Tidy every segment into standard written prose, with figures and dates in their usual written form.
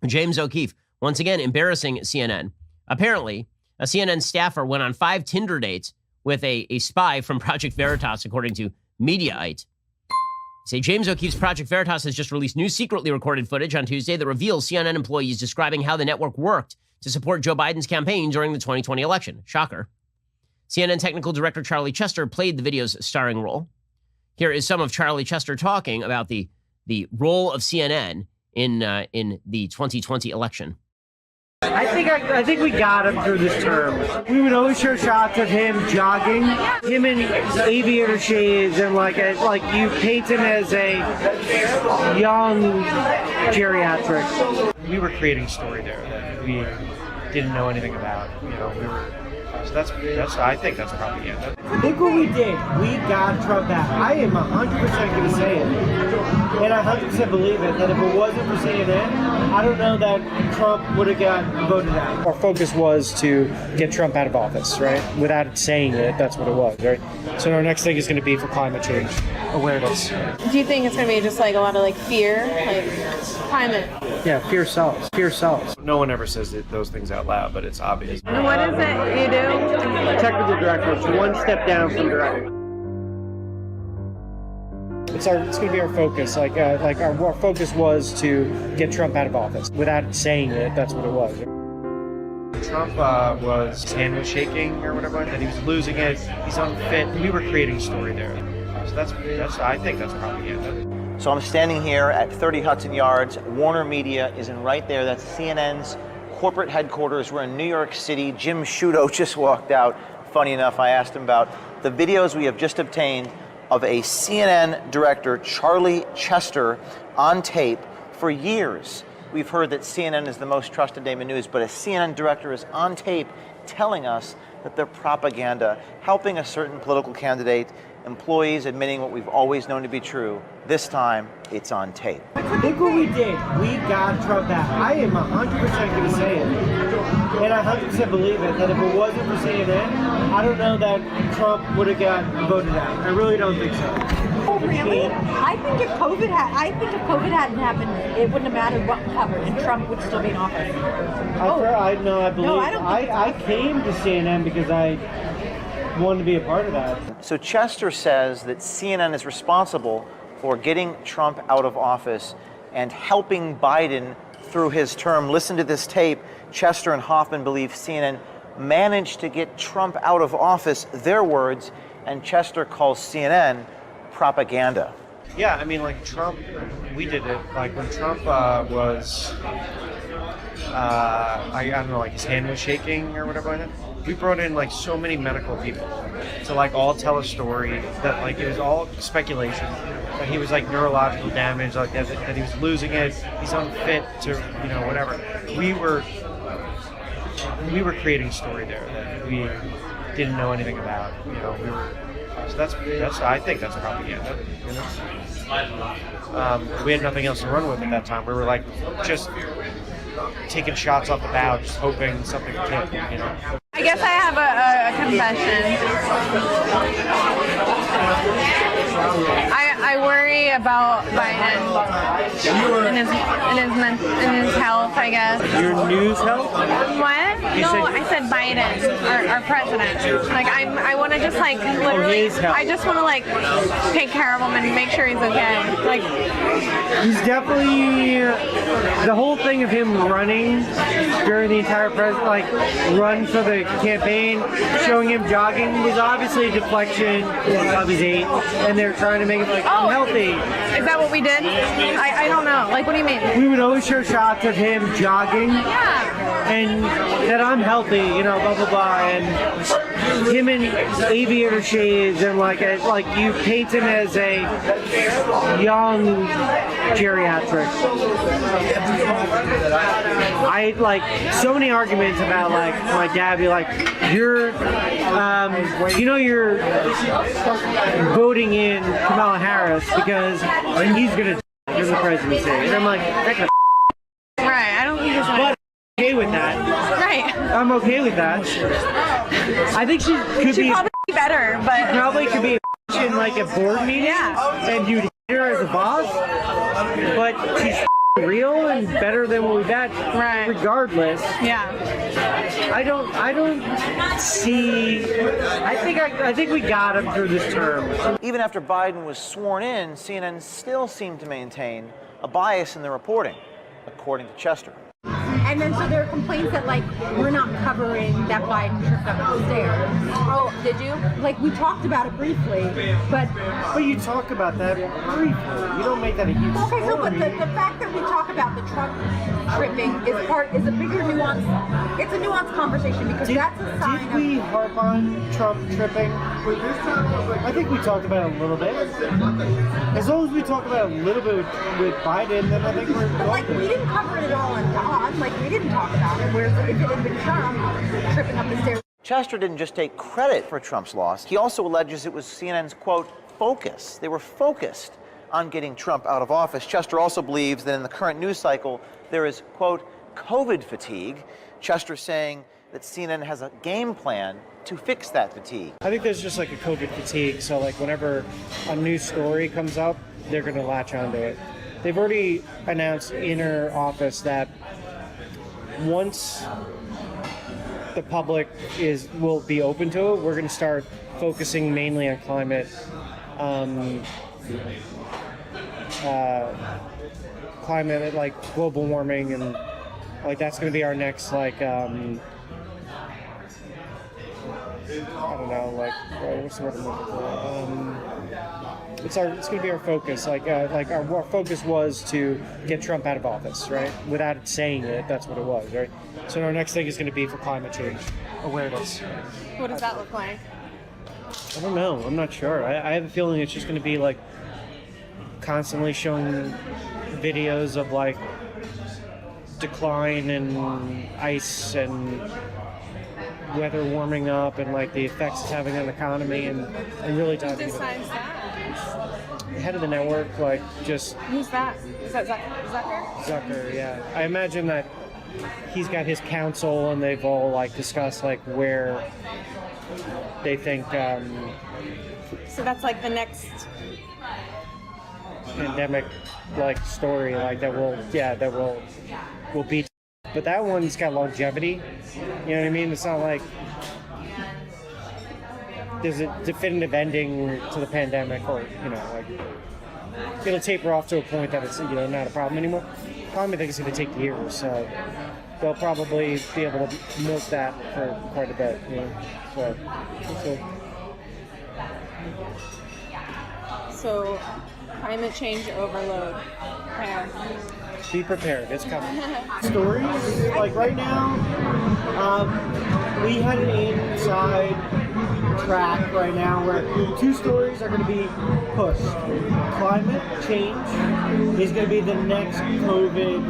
James O'Keefe, once again embarrassing CNN. Apparently, a CNN staffer went on 5 Tinder dates with a spy from Project Veritas, according to Mediaite. Say James O'Keefe's Project Veritas has just released new secretly recorded footage on Tuesday that reveals CNN employees describing how the network worked to support Joe Biden's campaign during the 2020 election. Shocker. CNN technical director Charlie Chester played the video's starring role. Here is some of Charlie Chester talking about the role of CNN in the 2020 election. I think we got him through this term. We would always show shots of him jogging, him in aviator shades, and like you paint him as a young geriatric. We were creating story there that we didn't know anything about. So that's I think that's propaganda. Look what we did. We got Trump out. I am 100% going to say it, and I 100% believe it, that if it wasn't for CNN, I don't know that Trump would have got voted out. Our focus was to get Trump out of office, right? Without saying it, that's what it was, right? So our next thing is going to be for climate change awareness. Do you think it's going to be just like a lot of like fear, like climate? Yeah, fear sells. Fear sells. No one ever says those things out loud, but it's obvious. And what is it you do? Technical director, it's one step down from director. It's going to be our focus. Our focus was to get Trump out of office. Without saying it, that's what it was. Trump his hand was shaking or whatever, and he was losing it. He's unfit. We were creating story there. So that's I think that's propaganda. So I'm standing here at 30 Hudson Yards. Warner Media is in right there. That's CNN's corporate headquarters. We're in New York City. Jim Sciutto just walked out. Funny enough, I asked him about the videos we have just obtained of a CNN director, Charlie Chester, on tape. For years, we've heard that CNN is the most trusted name in news, but a CNN director is on tape telling us that they're propaganda, helping a certain political candidate, employees admitting what we've always known to be true. This time, it's on tape. Look what we did. We got Trump out. I am 100% going to say it, and I 100% believe it, that if it wasn't for CNN, I don't know that Trump would have got voted out. I really don't think so. Oh, really? I think if COVID hadn't happened, it wouldn't have mattered what covered, and Trump would still be in office. I came to CNN because I wanted to be a part of that. So Chester says that CNN is responsible for getting Trump out of office and helping Biden through his term. Listen to this tape. Chester and Hoffman believe CNN managed to get Trump out of office, their words, and Chester calls CNN propaganda. Yeah, I mean, like Trump, we did it. Like when Trump was, I don't know, like his hand was shaking or whatever like that. We brought in like so many medical people to like all tell a story that like it was all speculation. That he was like neurological damage, like that he was losing it. He's unfit to, whatever. We were creating story there that we didn't know anything about. So that's I think that's propaganda. We had nothing else to run with at that time. We were like just taking shots off the bow, just hoping something would hit. I guess I have a confession. I worry about Biden and his health, I guess. Your news health? What? I said Biden, our president. Like I want to just like literally. I just want to like take care of him and make sure he's okay. Like he's definitely the whole thing of him running during the entire run for the campaign, showing him jogging was obviously a deflection of his age, and they're trying to make it like unhealthy. Is that what we did? I don't know. Like, what do you mean? We would always show shots of him jogging, and that I'm healthy, blah blah blah, and him in aviator shades, and like you paint him as a young geriatric. I like so many arguments about like my dad be like, you're voting in Kamala Harris because he's gonna in the presidency, and I'm like, right? I don't think it's but I'm okay with that. Right. I'm okay with that. I think she could be probably better, but she probably could be in like a board meeting, and you'd hate her as a boss, but she's real and better than what we've had. Right. Regardless, Yeah. I don't see. I think we got him through this term. Even after Biden was sworn in, CNN still seemed to maintain a bias in the reporting, according to Chester. And then so there are complaints that like we're not covering that Biden tripped up the stairs. Oh, did you? Like we talked about it briefly, but you talk about that briefly. You don't make that a huge okay. So, story. but the fact that we talk about the Trump tripping is a bigger nuance. It's a nuanced conversation because that's a sign. Did we harp on Trump tripping? I think we talked about it a little bit. As long as we talk about it a little bit with Biden, then I think we're. But like we didn't cover it at all on Don. Like we didn't talk about it. Whereas if it had been Trump tripping up the stairs. Chester didn't just take credit for Trump's loss. He also alleges it was CNN's, quote, focus. They were focused on getting Trump out of office. Chester also believes that in the current news cycle, there is, quote, COVID fatigue. Chester saying that CNN has a game plan to fix that fatigue. I think there's just like a COVID fatigue. So like whenever a new story comes up, they're going to latch onto it. They've already announced inner office that once the public will be open to it, we're going to start focusing mainly on climate, climate like global warming, and like that's going to be our next like I don't know, like what's the word I'm looking for? It's going to be our focus. Our focus was to get Trump out of office, right? Without saying it, that's what it was, right? So our next thing is going to be for climate change awareness. What does that look like? I don't know. I'm not sure. I have a feeling it's just going to be like constantly showing videos of like decline in ice and weather warming up and like the effects it's having on the economy and really Who diving into decides that? the head of the network, like just Who's that? Is that Zucker? Zucker, yeah. I imagine that he's got his council and they've all like discussed like where they think So that's like the next. pandemic like story like that will beat. But that one's got longevity. You know what I mean? It's not like there's a definitive ending to the pandemic, or like it'll taper off to a point that it's not a problem anymore. Probably think it's going to take years, so they'll probably be able to milk that for quite a bit. So climate change overload. Be prepared. It's coming. Stories like right now, we had an inside track right now where 2 stories are going to be pushed. Climate change is going to be the next COVID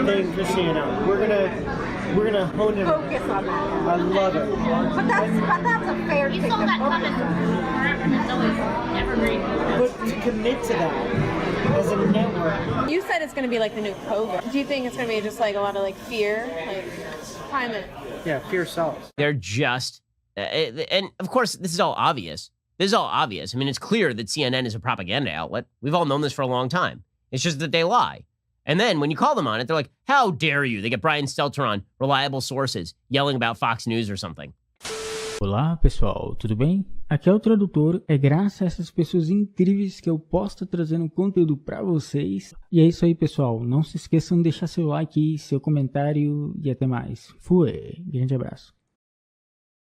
thing for CNN. We're gonna hone in. Focus on that. I love it. But that's a fair thing. You saw that coming forever. It's always evergreen. But to commit to that as a network. You said it's going to be like the new COVID. Do you think it's going to be just like a lot of like fear, like climate? Yeah, fear sells. They're just, and of course, this is all obvious. I mean, it's clear that CNN is a propaganda outlet. We've all known this for a long time. It's just that they lie. And then when you call them on it, they're like, how dare you? They get Brian Stelter on, reliable sources, yelling about Fox News or something. Olá pessoal, tudo bem? Aqui é o Tradutor, é graças a essas pessoas incríveis que eu posso estar trazendo conteúdo para vocês. E é isso aí pessoal, não se esqueçam de deixar seu like, seu comentário e até mais. Fui, grande abraço.